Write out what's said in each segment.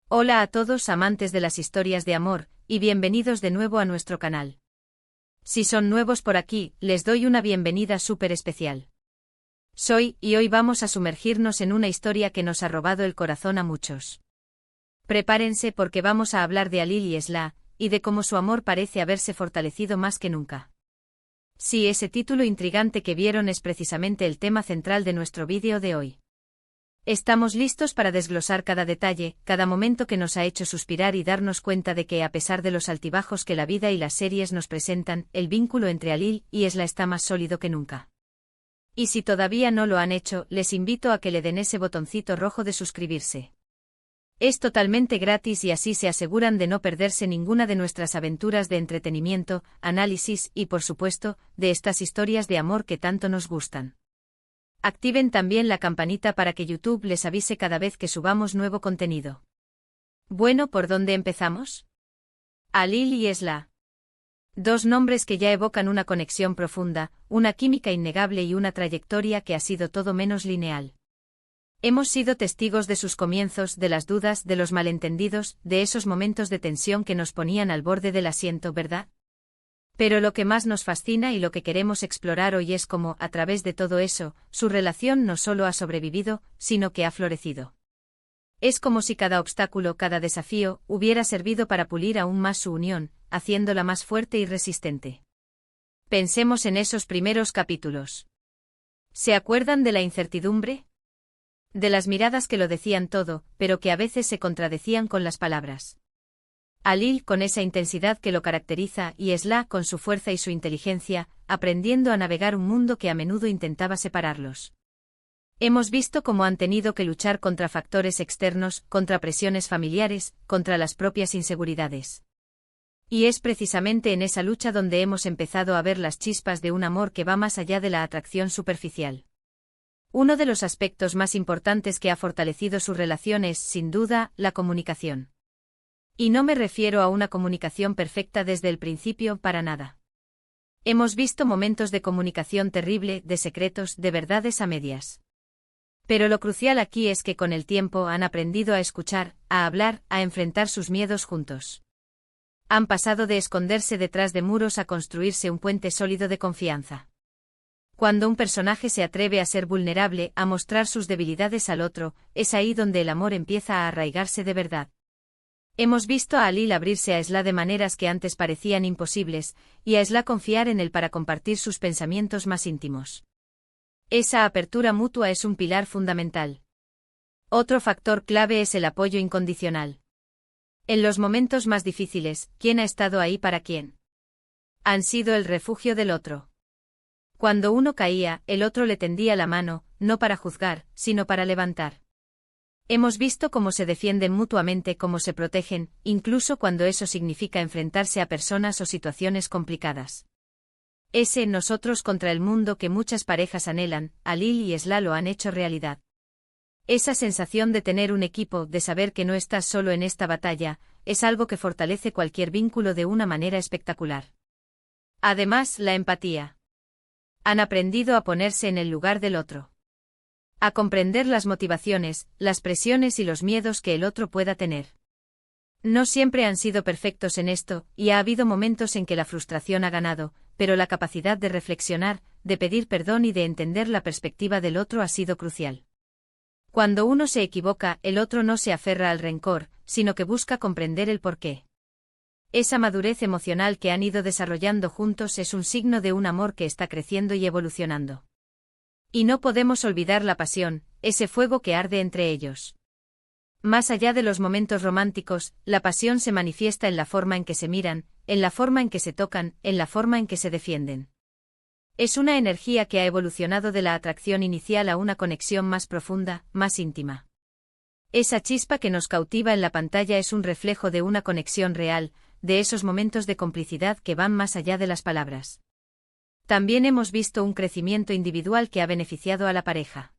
Hola a todos amantes de las historias de amor, y bienvenidos de nuevo a nuestro canal. Si son nuevos por aquí, les doy una bienvenida súper especial. Y hoy vamos a sumergirnos en una historia que nos ha robado el corazón a muchos. Prepárense porque vamos a hablar de Alil y Esla, y de cómo su amor parece haberse fortalecido más que nunca. Sí, ese título intrigante que vieron es precisamente el tema central de nuestro vídeo de hoy. Estamos listos para desglosar cada detalle, cada momento que nos ha hecho suspirar y darnos cuenta de que, a pesar de los altibajos que la vida y las series nos presentan, el vínculo entre Alil y Esla está más sólido que nunca. Y si todavía no lo han hecho, les invito a que le den ese botoncito rojo de suscribirse. Es totalmente gratis y así se aseguran de no perderse ninguna de nuestras aventuras de entretenimiento, análisis y, por supuesto, de estas historias de amor que tanto nos gustan. Activen también la campanita para que YouTube les avise cada vez que subamos nuevo contenido. Bueno, ¿por dónde empezamos? Alil y Esla. Dos nombres que ya evocan una conexión profunda, una química innegable y una trayectoria que ha sido todo menos lineal. Hemos sido testigos de sus comienzos, de las dudas, de los malentendidos, de esos momentos de tensión que nos ponían al borde del asiento, ¿verdad? Pero lo que más nos fascina y lo que queremos explorar hoy es cómo, a través de todo eso, su relación no solo ha sobrevivido, sino que ha florecido. Es como si cada obstáculo, cada desafío, hubiera servido para pulir aún más su unión, haciéndola más fuerte y resistente. Pensemos en esos primeros capítulos. ¿Se acuerdan de la incertidumbre? De las miradas que lo decían todo, pero que a veces se contradecían con las palabras. Alil con esa intensidad que lo caracteriza y Esla con su fuerza y su inteligencia, aprendiendo a navegar un mundo que a menudo intentaba separarlos. Hemos visto cómo han tenido que luchar contra factores externos, contra presiones familiares, contra las propias inseguridades. Y es precisamente en esa lucha donde hemos empezado a ver las chispas de un amor que va más allá de la atracción superficial. Uno de los aspectos más importantes que ha fortalecido su relación es, sin duda, la comunicación. Y no me refiero a una comunicación perfecta desde el principio, para nada. Hemos visto momentos de comunicación terrible, de secretos, de verdades a medias. Pero lo crucial aquí es que con el tiempo han aprendido a escuchar, a hablar, a enfrentar sus miedos juntos. Han pasado de esconderse detrás de muros a construirse un puente sólido de confianza. Cuando un personaje se atreve a ser vulnerable, a mostrar sus debilidades al otro, es ahí donde el amor empieza a arraigarse de verdad. Hemos visto a Alil abrirse a Esla de maneras que antes parecían imposibles, y a Esla confiar en él para compartir sus pensamientos más íntimos. Esa apertura mutua es un pilar fundamental. Otro factor clave es el apoyo incondicional. En los momentos más difíciles, ¿quién ha estado ahí para quién? Han sido el refugio del otro. Cuando uno caía, el otro le tendía la mano, no para juzgar, sino para levantar. Hemos visto cómo se defienden mutuamente, cómo se protegen, incluso cuando eso significa enfrentarse a personas o situaciones complicadas. Ese nosotros contra el mundo que muchas parejas anhelan, Alil y Esla lo han hecho realidad. Esa sensación de tener un equipo, de saber que no estás solo en esta batalla, es algo que fortalece cualquier vínculo de una manera espectacular. Además, la empatía. Han aprendido a ponerse en el lugar del otro. A comprender las motivaciones, las presiones y los miedos que el otro pueda tener. No siempre han sido perfectos en esto, y ha habido momentos en que la frustración ha ganado, pero la capacidad de reflexionar, de pedir perdón y de entender la perspectiva del otro ha sido crucial. Cuando uno se equivoca, el otro no se aferra al rencor, sino que busca comprender el porqué. Esa madurez emocional que han ido desarrollando juntos es un signo de un amor que está creciendo y evolucionando. Y no podemos olvidar la pasión, ese fuego que arde entre ellos. Más allá de los momentos románticos, la pasión se manifiesta en la forma en que se miran, en la forma en que se tocan, en la forma en que se defienden. Es una energía que ha evolucionado de la atracción inicial a una conexión más profunda, más íntima. Esa chispa que nos cautiva en la pantalla es un reflejo de una conexión real, de esos momentos de complicidad que van más allá de las palabras. También hemos visto un crecimiento individual que ha beneficiado a la pareja.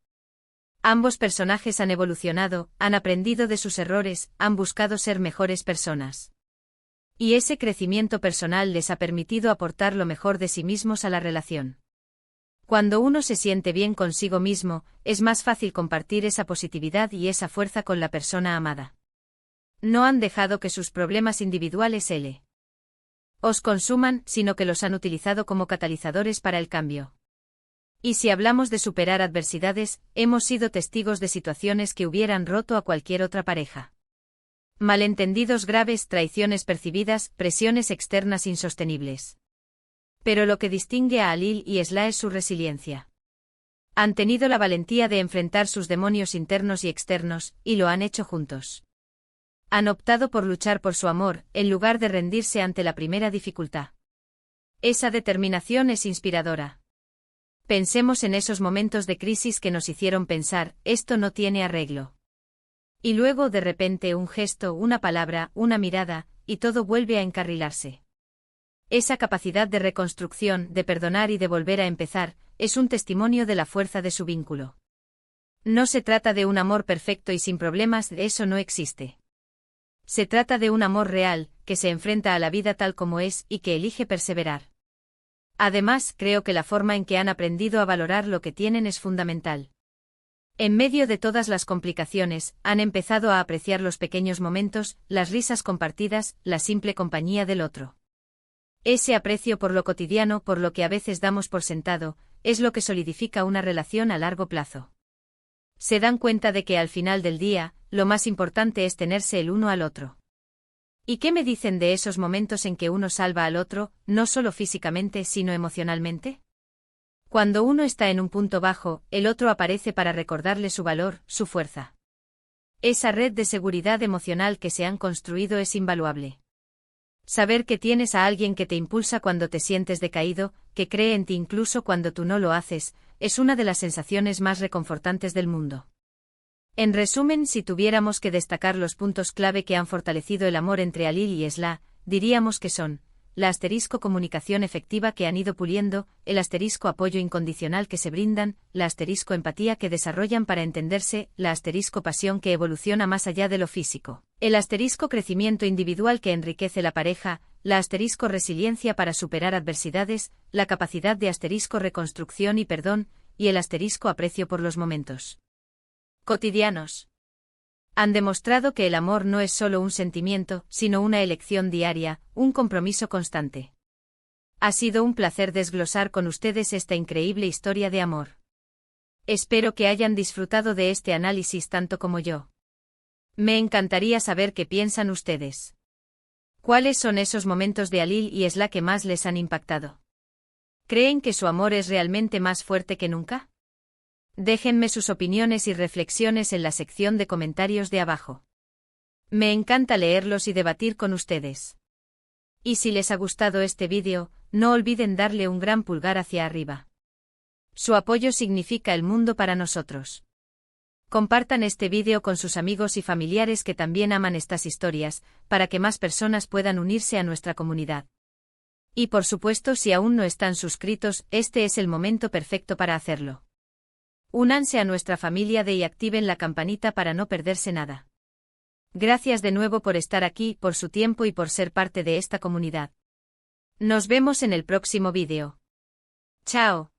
Ambos personajes han evolucionado, han aprendido de sus errores, han buscado ser mejores personas. Y ese crecimiento personal les ha permitido aportar lo mejor de sí mismos a la relación. Cuando uno se siente bien consigo mismo, es más fácil compartir esa positividad y esa fuerza con la persona amada. No han dejado que sus problemas individuales os consuman, sino que los han utilizado como catalizadores para el cambio. Y si hablamos de superar adversidades, hemos sido testigos de situaciones que hubieran roto a cualquier otra pareja. Malentendidos graves, traiciones percibidas, presiones externas insostenibles. Pero lo que distingue a Alil y Esla es su resiliencia. Han tenido la valentía de enfrentar sus demonios internos y externos, y lo han hecho juntos. Han optado por luchar por su amor, en lugar de rendirse ante la primera dificultad. Esa determinación es inspiradora. Pensemos en esos momentos de crisis que nos hicieron pensar, esto no tiene arreglo. Y luego de repente un gesto, una palabra, una mirada, y todo vuelve a encarrilarse. Esa capacidad de reconstrucción, de perdonar y de volver a empezar, es un testimonio de la fuerza de su vínculo. No se trata de un amor perfecto y sin problemas, eso no existe. Se trata de un amor real, que se enfrenta a la vida tal como es y que elige perseverar. Además, creo que la forma en que han aprendido a valorar lo que tienen es fundamental. En medio de todas las complicaciones, han empezado a apreciar los pequeños momentos, las risas compartidas, la simple compañía del otro. Ese aprecio por lo cotidiano, por lo que a veces damos por sentado, es lo que solidifica una relación a largo plazo. Se dan cuenta de que al final del día, lo más importante es tenerse el uno al otro. ¿Y qué me dicen de esos momentos en que uno salva al otro, no solo físicamente sino emocionalmente? Cuando uno está en un punto bajo, el otro aparece para recordarle su valor, su fuerza. Esa red de seguridad emocional que se han construido es invaluable. Saber que tienes a alguien que te impulsa cuando te sientes decaído, que cree en ti incluso cuando tú no lo haces, es una de las sensaciones más reconfortantes del mundo. En resumen, si tuviéramos que destacar los puntos clave que han fortalecido el amor entre Alil y Esla, diríamos que son: la comunicación efectiva que han ido puliendo, el apoyo incondicional que se brindan, la empatía que desarrollan para entenderse, la pasión que evoluciona más allá de lo físico, el crecimiento individual que enriquece la pareja, la resiliencia para superar adversidades, la capacidad de reconstrucción y perdón, y el aprecio por los momentos cotidianos. Han demostrado que el amor no es solo un sentimiento, sino una elección diaria, un compromiso constante. Ha sido un placer desglosar con ustedes esta increíble historia de amor. Espero que hayan disfrutado de este análisis tanto como yo. Me encantaría saber qué piensan ustedes. ¿Cuáles son esos momentos de Alil y Esla que más les han impactado? ¿Creen que su amor es realmente más fuerte que nunca? Déjenme sus opiniones y reflexiones en la sección de comentarios de abajo. Me encanta leerlos y debatir con ustedes. Y si les ha gustado este vídeo, no olviden darle un gran pulgar hacia arriba. Su apoyo significa el mundo para nosotros. Compartan este vídeo con sus amigos y familiares que también aman estas historias, para que más personas puedan unirse a nuestra comunidad. Y por supuesto, si aún no están suscritos, este es el momento perfecto para hacerlo. Únanse a nuestra familia y activen la campanita para no perderse nada. Gracias de nuevo por estar aquí, por su tiempo y por ser parte de esta comunidad. Nos vemos en el próximo vídeo. Chao.